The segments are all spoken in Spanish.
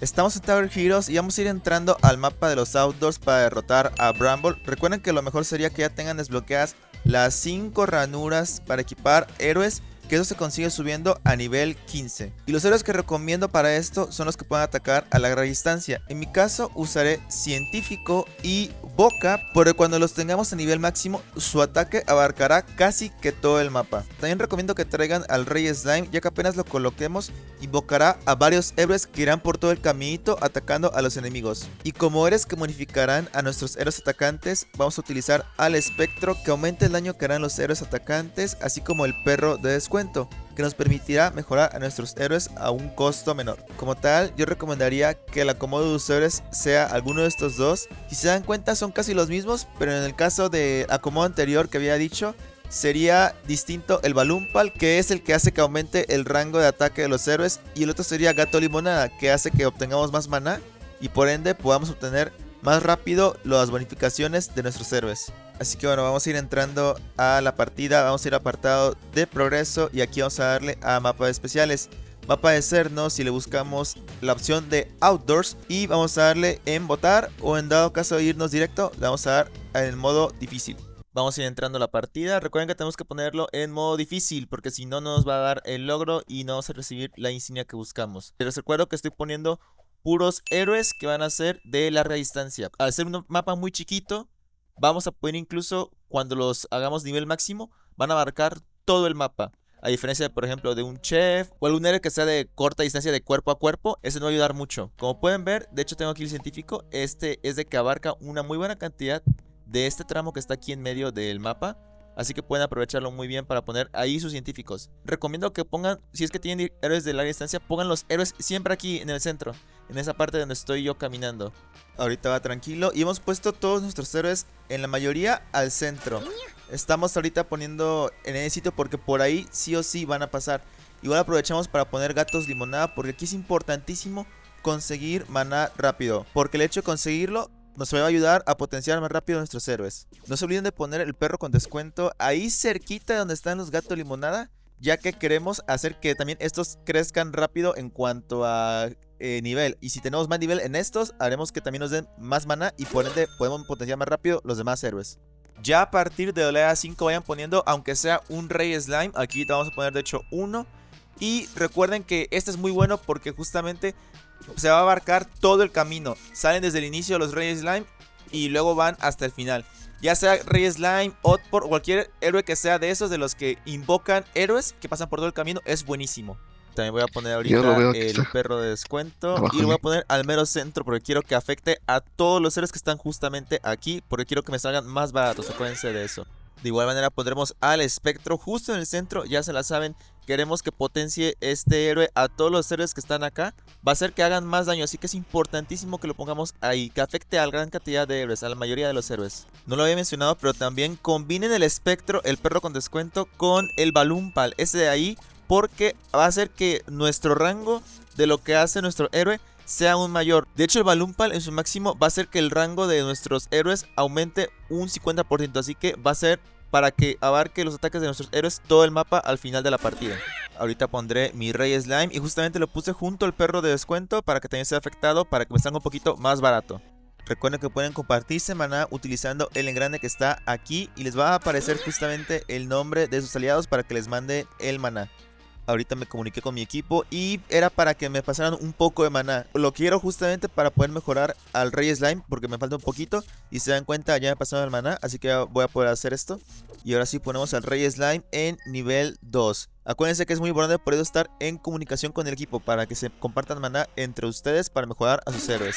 Estamos en Tower Heroes y vamos a ir entrando al mapa de los outdoors para derrotar a Bramble. Recuerden que lo mejor sería que ya tengan desbloqueadas las 5 ranuras para equipar héroes, que eso se consigue subiendo a nivel 15. Y los héroes que recomiendo para esto son los que pueden atacar a larga distancia. En mi caso usaré Científico y Boca, porque cuando los tengamos a nivel máximo su ataque abarcará casi que todo el mapa. También recomiendo que traigan al Rey Slime, ya que apenas lo coloquemos invocará a varios héroes que irán por todo el caminito atacando a los enemigos. Y como héroes que modificarán a nuestros héroes atacantes, vamos a utilizar al espectro, que aumente el daño que harán los héroes atacantes, así como el perro de descuento, que nos permitirá mejorar a nuestros héroes a un costo menor. Como tal, yo recomendaría que el acomodo de usuarios sea alguno de estos dos. Si se dan cuenta son casi los mismos, pero en el caso de acomodo anterior que había dicho, sería distinto el Balumpal, que es el que hace que aumente el rango de ataque de los héroes, y el otro sería Gato Limonada, que hace que obtengamos más maná y por ende podamos obtener más rápido las bonificaciones de nuestros héroes. Así que bueno, vamos a ir entrando a la partida, vamos a ir a apartado de progreso y aquí vamos a darle a mapa de especiales. Mapa de Cerno, si le buscamos la opción de Outdoors y vamos a darle en votar, o en dado caso de irnos directo, le vamos a dar en el modo difícil. Vamos a ir entrando a la partida. Recuerden que tenemos que ponerlo en modo difícil, porque si no, no nos va a dar el logro y no vamos a recibir la insignia que buscamos. Les recuerdo que estoy poniendo puros héroes que van a ser de larga distancia. Al ser un mapa muy chiquito, vamos a poder incluso, cuando los hagamos nivel máximo, van a abarcar todo el mapa. A diferencia, por ejemplo, de un chef o algún héroe que sea de corta distancia de cuerpo a cuerpo, ese no va a ayudar mucho. Como pueden ver, de hecho tengo aquí el científico. Este es de que abarca una muy buena cantidad de este tramo que está aquí en medio del mapa, así que pueden aprovecharlo muy bien para poner ahí sus científicos. Recomiendo que pongan, si es que tienen héroes de larga distancia, pongan los héroes siempre aquí en el centro, en esa parte donde estoy yo caminando. Ahorita va tranquilo y hemos puesto todos nuestros héroes, en la mayoría, al centro. Estamos ahorita poniendo en ese sitio porque por ahí sí o sí van a pasar. Igual aprovechamos para poner gatos limonada, porque aquí es importantísimo conseguir maná rápido, porque el hecho de conseguirlo nos va a ayudar a potenciar más rápido a nuestros héroes. No se olviden de poner el perro con descuento ahí cerquita de donde están los gatos limonada, ya que queremos hacer que también estos crezcan rápido en cuanto a nivel. Y si tenemos más nivel en estos, haremos que también nos den más maná y por ende podemos potenciar más rápido los demás héroes. Ya a partir de oleada 5 vayan poniendo, aunque sea un Rey Slime. Aquí vamos a poner de hecho uno. Y recuerden que este es muy bueno porque justamente se va a abarcar todo el camino. Salen desde el inicio de los Rey Slime y luego van hasta el final. Ya sea Rey Slime, Otpor o cualquier héroe que sea de esos, de los que invocan héroes que pasan por todo el camino, es buenísimo. También voy a poner Yo lo ahorita veo, aquí el está, perro de descuento y abajo lo de voy mí. a poner al mero centro porque quiero que afecte a todos los héroes que están justamente aquí, porque quiero que me salgan más baratos, acuérdense de eso. De igual manera pondremos al espectro justo en el centro, ya se la saben. Queremos que potencie este héroe a todos los héroes que están acá. Va a hacer que hagan más daño, así que es importantísimo que lo pongamos ahí, que afecte a la gran cantidad de héroes, a la mayoría de los héroes. No lo había mencionado, pero también combinen el espectro, el perro con descuento, con el Balumpal, ese de ahí, porque va a hacer que nuestro rango de lo que hace nuestro héroe sea aún mayor. De hecho, el Balumpal en su máximo va a hacer que el rango de nuestros héroes aumente un 50%, así que va a ser para que abarque los ataques de nuestros héroes todo el mapa al final de la partida. Ahorita pondré mi Rey Slime y justamente lo puse junto al perro de descuento para que también sea afectado, para que me salga un poquito más barato. Recuerden que pueden compartirse maná utilizando el engrane que está aquí y les va a aparecer justamente el nombre de sus aliados para que les mande el maná. Ahorita me comuniqué con mi equipo y era para que me pasaran un poco de maná. Lo quiero justamente para poder mejorar al Rey Slime porque me falta un poquito. Y se dan cuenta, ya me pasaron el maná, así que voy a poder hacer esto. Y ahora sí ponemos al Rey Slime en nivel 2. Acuérdense que es muy importante por eso estar en comunicación con el equipo, para que se compartan maná entre ustedes para mejorar a sus héroes.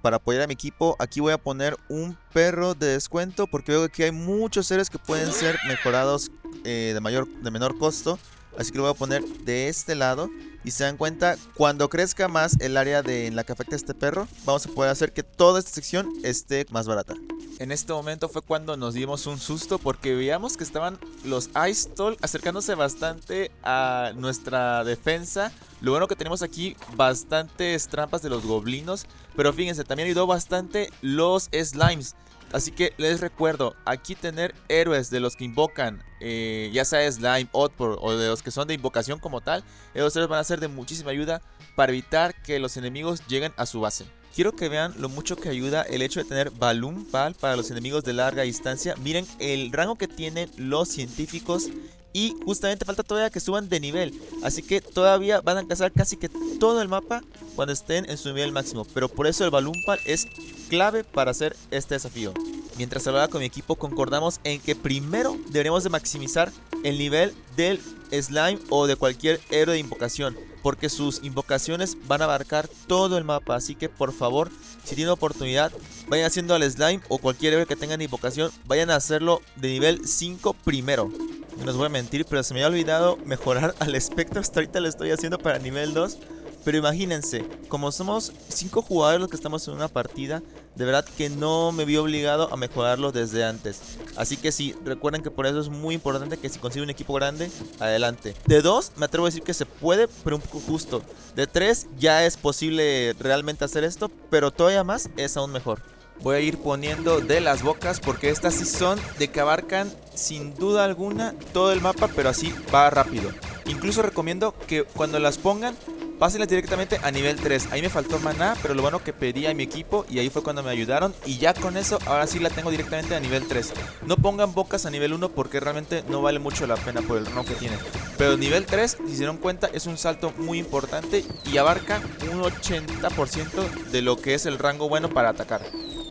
Para apoyar a mi equipo, aquí voy a poner un perro de descuento porque veo que aquí hay muchos héroes que pueden ser mejorados de menor costo. Así que lo voy a poner de este lado. Y se dan cuenta, cuando crezca más el área en la que afecta a este perro, vamos a poder hacer que toda esta sección esté más barata. En este momento fue cuando nos dimos un susto porque veíamos que estaban los Ice Toll acercándose bastante a nuestra defensa. Lo bueno que tenemos aquí bastantes trampas de los goblinos, pero fíjense, también ayudó bastante los slimes. Así que les recuerdo, aquí tener héroes de los que invocan, ya sea slime, Otpor o de los que son de invocación como tal, esos héroes van a ser de muchísima ayuda para evitar que los enemigos lleguen a su base. Quiero que vean lo mucho que ayuda el hecho de tener Balloon Pal para los enemigos de larga distancia. Miren el rango que tienen los científicos. Y justamente falta todavía que suban de nivel. Así que todavía van a alcanzar casi que todo el mapa cuando estén en su nivel máximo. Pero por eso el Balloon Pal es clave para hacer este desafío. Mientras hablaba con mi equipo, concordamos en que primero deberíamos de maximizar el nivel del slime o de cualquier héroe de invocación, porque sus invocaciones van a abarcar todo el mapa. Así que por favor, si tienen oportunidad, vayan haciendo al slime o cualquier héroe que tengan de invocación, vayan a hacerlo de nivel 5 primero. No les voy a mentir, pero se me había olvidado mejorar al espectro. Hasta ahorita lo estoy haciendo para nivel 2. Pero imagínense, como somos 5 jugadores los que estamos en una partida, de verdad que no me vi obligado a mejorarlo desde antes. Así que sí, recuerden que por eso es muy importante que si consiguen un equipo grande, adelante. De 2 me atrevo a decir que se puede, pero un poco justo. De 3 ya es posible realmente hacer esto, pero todavía más es aún mejor. Voy a ir poniendo de las bocas porque estas sí son de que abarcan sin duda alguna todo el mapa, pero así va rápido. Incluso recomiendo que cuando las pongan, pásenlas directamente a nivel 3. Ahí me faltó maná, pero lo bueno que pedí a mi equipo y ahí fue cuando me ayudaron. Y ya con eso, ahora sí la tengo directamente a nivel 3. No pongan bocas a nivel 1 porque realmente no vale mucho la pena por el rango que tienen. Pero nivel 3, si se dieron cuenta, es un salto muy importante y abarca un 80% de lo que es el rango bueno para atacar.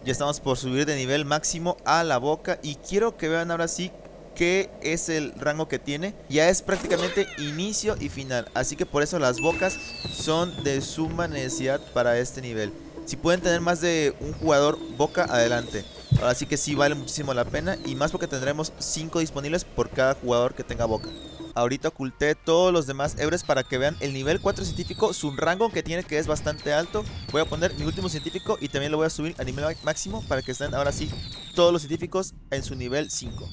Ya estamos por subir de nivel máximo a la boca y quiero que vean ahora sí qué es el rango que tiene. Ya es prácticamente inicio y final, así que por eso las bocas son de suma necesidad para este nivel. Si pueden tener más de un jugador boca, adelante. Ahora sí que sí vale muchísimo la pena y más porque tendremos 5 disponibles por cada jugador que tenga boca. Ahorita oculté todos los demás héroes para que vean el nivel 4 científico, su rango que tiene, que es bastante alto. Voy a poner mi último científico y también lo voy a subir a nivel máximo para que estén ahora sí todos los científicos en su nivel 5.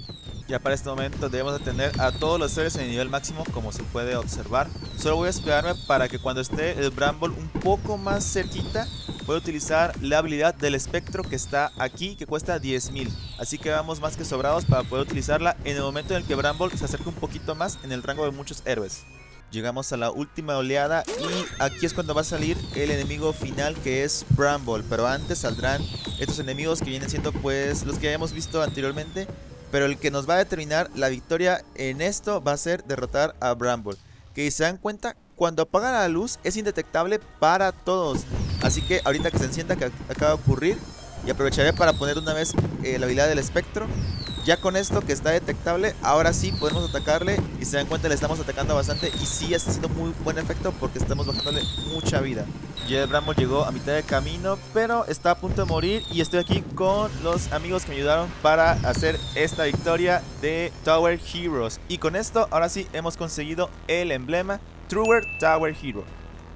Ya para este momento debemos de tener a todos los seres en el nivel máximo, como se puede observar. Solo voy a esperarme para que cuando esté el Bramble un poco más cerquita, voy a utilizar la habilidad del espectro que está aquí, que cuesta 10.000. Así que vamos más que sobrados para poder utilizarla en el momento en el que Bramble se acerque un poquito más en el rango de muchos héroes. Llegamos a la última oleada y aquí es cuando va a salir el enemigo final, que es Bramble. Pero antes saldrán estos enemigos que vienen siendo pues los que habíamos visto anteriormente. Pero el que nos va a determinar la victoria en esto va a ser derrotar a Bramble, que si se dan cuenta, cuando apaga la luz es indetectable para todos. Así que ahorita que se encienda, que acaba de ocurrir, y aprovecharé para poner una vez la habilidad del espectro. Ya con esto que está detectable, ahora sí podemos atacarle. Y se dan cuenta, le estamos atacando bastante y sí está haciendo muy buen efecto porque estamos bajándole mucha vida. Ya el Bramble llegó a mitad de camino, pero está a punto de morir. Y estoy aquí con los amigos que me ayudaron para hacer esta victoria de Tower Heroes. Y con esto, ahora sí, hemos conseguido el emblema Truer Tower Hero.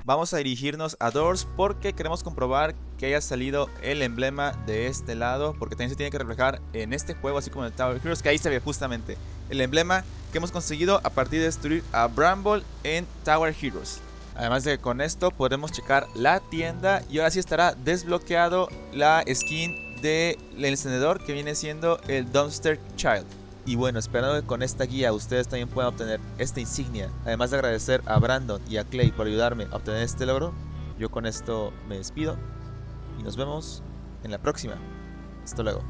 Vamos a dirigirnos a Doors porque queremos comprobar que haya salido el emblema de este lado, porque también se tiene que reflejar en este juego, así como en el Tower Heroes, que ahí se ve justamente el emblema que hemos conseguido a partir de destruir a Bramble en Tower Heroes. Además de que con esto podremos checar la tienda y ahora sí estará desbloqueado la skin del encendedor, que viene siendo el Dumpster Child. Y bueno, esperando que con esta guía ustedes también puedan obtener esta insignia, además de agradecer a Brandon y a Clay por ayudarme a obtener este logro, yo con esto me despido y nos vemos en la próxima. Hasta luego.